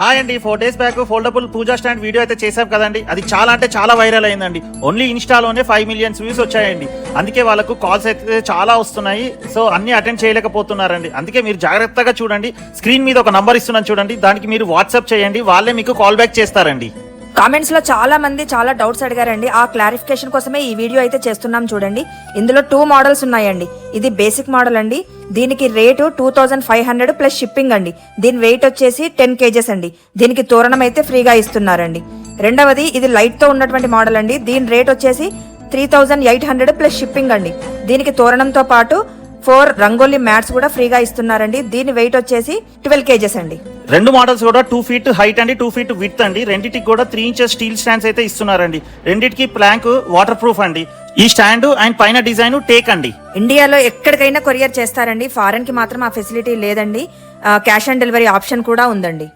Hi అండి, 4 days back foldable పూజా stand video అయితే చేసాం కదండి. అది చాలా అంటే చాలా వైరల్ అయిందండి. ఓన్లీ ఇన్స్టాలోనే 5 million వ్యూస్ వచ్చాయండి. అందుకే వాళ్ళకు కాల్స్ అయితే చాలా వస్తున్నాయి. సో అన్ని అటెండ్ చేయలేకపోతున్నారండి. అందుకే మీరు జాగ్రత్తగా చూడండి. స్క్రీన్ మీద ఒక నంబర్ ఇస్తున్నాను చూడండి, దానికి మీరు వాట్సాప్ చేయండి, వాళ్ళే మీకు కాల్ బ్యాక్ చేస్తారండి. కామెంట్స్ లో చాలా మంది చాలా డౌట్స్ అడిగారండి. ఆ క్లారిఫికేషన్ కోసమే ఈ వీడియో అయితే చేస్తున్నాం చూడండి. ఇందులో 2 మోడల్స్ ఉన్నాయండి. ఇది బేసిక్ మోడల్ అండి. దీనికి రేటు 2500 ప్లస్ షిప్పింగ్ అండి. దీని వెయిట్ వచ్చేసి 10 kgs అండి. దీనికి తోరణం అయితే ఫ్రీగా ఇస్తున్నారండి. రెండవది ఇది లైట్ తో ఉన్నటువంటి మోడల్ అండి. దీని రేట్ వచ్చేసి 3800 ప్లస్ షిప్పింగ్ అండి. దీనికి తోరణంతో పాటు 4 రంగోలీ మ్యాట్స్ కూడా ఫ్రీగా ఇస్తున్నారండి. దీని వెయిట్ వచ్చేసి 12 kgs అండి. రెండు మోడల్స్ కూడా 2 feet హైట్ అండి, 2 feet విడ్త్ అండి. రెండింటికి కూడా 3 inches స్టీల్ స్టాండ్స్ అయితే ఇస్తున్నారండి. రెండింటికి ప్లాంక్ వాటర్ ప్రూఫ్ అండి. ఈ స్టాండ్ అండ్ పైన డిజైన్ టేక్ అండి. ఇండియాలో ఎక్కడికైనా కొరియర్ చేస్తారండి. ఫారెన్ కి మాత్రం ఆ ఫెసిలిటీ లేదండి. క్యాష్ ఆన్ డెలివరీ ఆప్షన్ కూడా ఉందండి.